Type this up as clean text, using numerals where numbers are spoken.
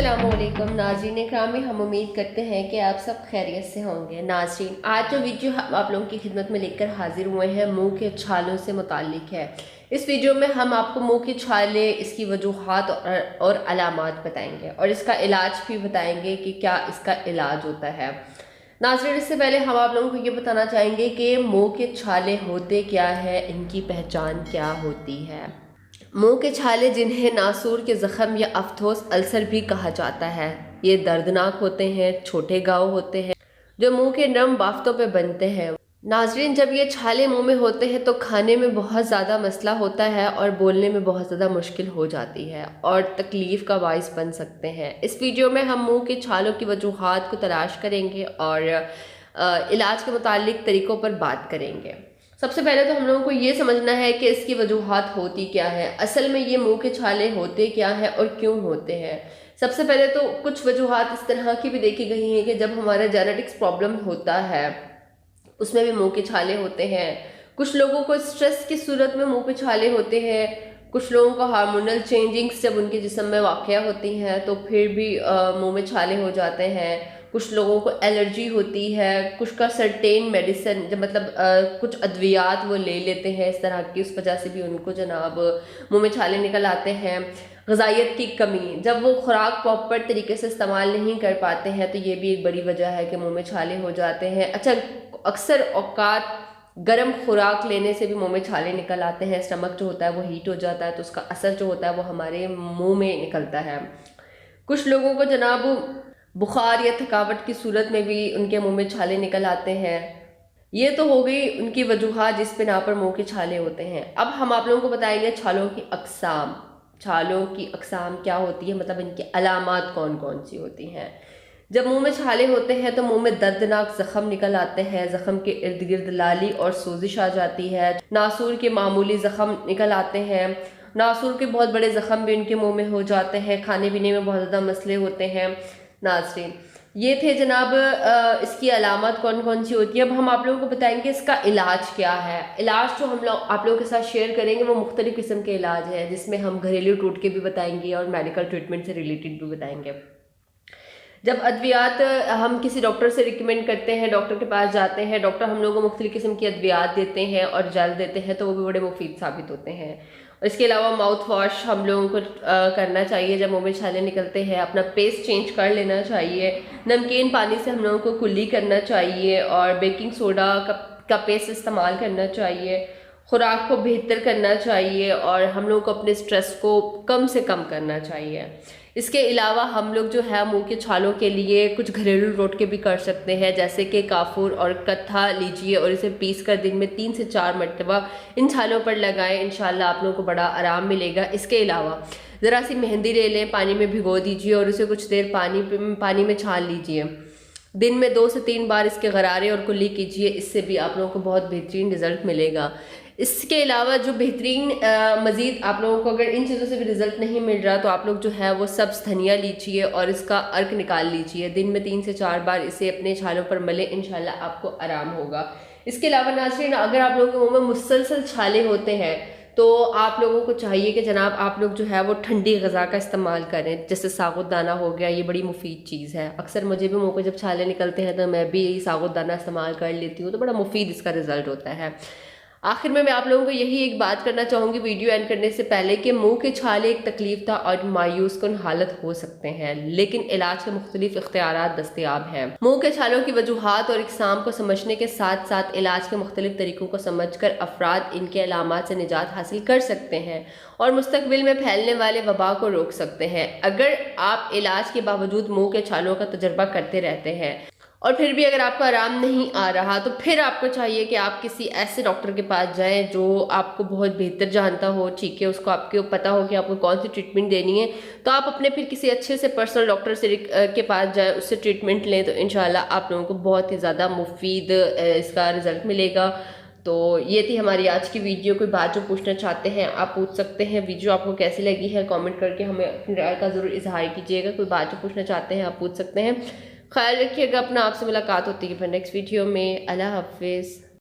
अस्सलामुअलैकुम नाज़रीन इकरामी, हम उम्मीद करते हैं कि आप सब खैरियत से होंगे। नाज़रीन, आज जो वीडियो हम आप लोगों की खिदमत में लेकर हाजिर हुए हैं मुंह के छालों से मुताल्लिक है। इस वीडियो में हम आपको मुंह की छाले, इसकी वजूहात और अलामात बताएंगे और इसका इलाज भी बताएंगे कि क्या इसका इलाज होता है। नाज़रीन, इससे पहले हम आप लोगों को ये बताना चाहेंगे कि मुँह के छाले होते क्या है, इनकी पहचान क्या होती है। मुंह के छाले, जिन्हें नासूर के ज़ख़म या अफ्तोस अल्सर भी कहा जाता है, ये दर्दनाक होते हैं। छोटे घाव होते हैं जो मुंह के नरम बाफ्तों पे बनते हैं। नाजरीन, जब ये छाले मुंह में होते हैं तो खाने में बहुत ज़्यादा मसला होता है और बोलने में बहुत ज़्यादा मुश्किल हो जाती है और तकलीफ़ का बाइस बन सकते हैं। इस वीडियो में हम मुंह के छालों की वजूहात को तलाश करेंगे और इलाज के मुतालिक तरीक़ों पर बात करेंगे। सबसे पहले तो हम लोगों को ये समझना है कि इसकी वजूहात होती क्या है, असल में ये मुंह के छाले होते क्या हैं और क्यों होते हैं। सबसे पहले तो कुछ वजूहात इस तरह की भी देखी गई हैं कि जब हमारा जेनेटिक्स प्रॉब्लम होता है उसमें भी मुंह के छाले होते हैं। कुछ लोगों को स्ट्रेस की सूरत में मुंह पे छाले होते हैं। कुछ लोगों को हार्मोनल चेंजिंग्स जब उनके जिस्म में वाक़या होती हैं तो फिर भी मुंह में छाले हो जाते हैं। कुछ लोगों को एलर्जी होती है, कुछ का सर्टेन मेडिसिन जब कुछ अद्वियात वो ले लेते हैं इस तरह की, उस वजह से भी उनको जनाब मुंह में छाले निकल आते हैं। ग़िज़ाइयत की कमी, जब वो खुराक प्रॉपर तरीके से इस्तेमाल नहीं कर पाते हैं तो ये भी एक बड़ी वजह है कि मुंह में छाले हो जाते हैं। अच्छा, अक्सर औक़ात गर्म खुराक लेने से भी मुंह में छाले निकल आते हैं। स्टमक जो होता है वो हीट हो जाता है तो उसका असर जो होता है वो हमारे मुंह में निकलता है। कुछ लोगों को जनाब बुखार या थकावट की सूरत में भी उनके मुंह में छाले निकल आते हैं। ये तो हो गई उनकी वजूहात जिस बिना पर मुंह के छाले होते हैं। अब हम आप लोगों को बताएंगे छालों की अक़साम। छालों की अक़साम क्या होती है, मतलब इनकी अलामात कौन कौन सी होती हैं। जब मुंह में छाले होते हैं तो मुंह में दर्दनाक ज़ख़म निकल आते हैं। ज़ख़म के इर्द गिर्द लाली और सोजिश आ जाती है। नासूर के मामूली ज़ख़म निकल आते हैं। नासूर के बहुत बड़े ज़ख़म भी उनके मुंह में हो जाते हैं। खाने पीने में बहुत ज़्यादा मसले होते हैं। नाज़रीन, ये थे जनाब इसकी अलामत कौन कौन सी होती है। अब हम आप लोगों को बताएंगे इसका इलाज क्या है। इलाज जो हम लोग आप लोगों के साथ शेयर करेंगे वो मुख्तलिफ़ किस्म के इलाज है, जिसमें हम घरेलू टोटके भी बताएंगे और मेडिकल ट्रीटमेंट से रिलेटेड भी बताएंगे। जब अद्वियात हम किसी डॉक्टर से रिकमेंड करते हैं, डॉक्टर के पास जाते हैं, डॉक्टर हम लोगों को मुख्तलिफ़ किस्म की अद्वियात देते हैं और जल देते हैं तो वो भी बड़े मुफीद साबित होते हैं। और इसके अलावा माउथ वॉश हम लोगों को करना चाहिए जब मुंह में छाले निकलते हैं। अपना पेस्ट चेंज कर लेना चाहिए। नमकीन पानी से हम लोगों को कुल्ली करना चाहिए और बेकिंग सोडा का पेस्ट इस्तेमाल करना चाहिए। खुराक को बेहतर करना चाहिए और हम लोगों को अपने स्ट्रेस को कम से कम करना चाहिए। इसके अलावा हम लोग जो है मुंह के छालों के लिए कुछ घरेलू टोटके भी कर सकते हैं, जैसे कि काफूर और कत्था लीजिए और इसे पीस कर दिन में 3 से 4 मरतबा इन छालों पर लगाएं। इंशाल्लाह आप लोगों को बड़ा आराम मिलेगा। इसके अलावा ज़रा सी मेहंदी ले लें, पानी में भिगो दीजिए और उसे कुछ देर पानी में छान लीजिए। दिन में 2 से 3 बार इसके गरारे और कुल्ली कीजिए, इससे भी आप लोगों को बहुत बेहतरीन रिज़ल्ट मिलेगा। इसके अलावा जो बेहतरीन मज़ीद आप लोगों को अगर इन चीज़ों से भी रिज़ल्ट नहीं मिल रहा तो आप लोग जो है वो सब्ज़ धनिया लीजिए और इसका अर्क निकाल लीजिए। दिन में 3 से 4 बार इसे अपने छालों पर मलें, इंशाल्लाह आपको आराम होगा। इसके अलावा नाज़रीन, अगर आप लोगों के मुँह में मुसलसल छाले होते हैं तो आप लोगों को चाहिए कि जनाब आप लोग जो है वो ठंडी ग़िज़ा का इस्तेमाल करें, जैसे साबुदाना हो गया। ये बड़ी मुफीद चीज़ है। अक्सर मुझे भी मुँह पे जब छाले निकलते हैं तो मैं भी यही साबुदाना इस्तेमाल कर लेती हूँ, तो बड़ा मुफीद इसका रिज़ल्ट होता है। आखिर में मैं आप लोगों को यही एक बात करना चाहूँगी वीडियो एंड करने से पहले कि मुंह के छाले एक तकलीफ था और मायूस कुन हालत हो सकते हैं, लेकिन इलाज के मुख्तलिफ इख्तियारात दस्तयाब हैं। मुंह के छालों की वजूहात और इकसाम को समझने के साथ साथ इलाज के मुख्तलिफ तरीक़ों को समझ कर अफराद इनके अलामात से निजात हासिल कर सकते हैं और मुस्तकबिल में फैलने वाले वबा को रोक सकते हैं। अगर आप इलाज के बावजूद मुँह के छालों का तजर्बा करते रहते हैं और फिर भी अगर आपको आराम नहीं आ रहा तो फिर आपको चाहिए कि आप किसी ऐसे डॉक्टर के पास जाएं जो आपको बहुत बेहतर जानता हो, ठीक है, उसको आपको पता हो कि आपको कौन सी ट्रीटमेंट देनी है। तो आप अपने फिर किसी अच्छे से पर्सनल डॉक्टर से के पास जाएं, उससे ट्रीटमेंट लें, तो इंशाल्लाह आप लोगों को बहुत ही ज़्यादा मुफीद इसका रिज़ल्ट मिलेगा। तो ये थी हमारी आज की वीडियो। कोई बात जो पूछना चाहते हैं आप पूछ सकते हैं। वीडियो आपको कैसी लगी है कमेंट करके हमें अपनी राय का ज़रूर इजहार कीजिएगा। कोई बात जो पूछना चाहते हैं आप पूछ सकते हैं। ख्याल रखिएगा अपना। आपसे मुलाकात होती है फिर नेक्स्ट वीडियो में। अल्लाह हाफिज़।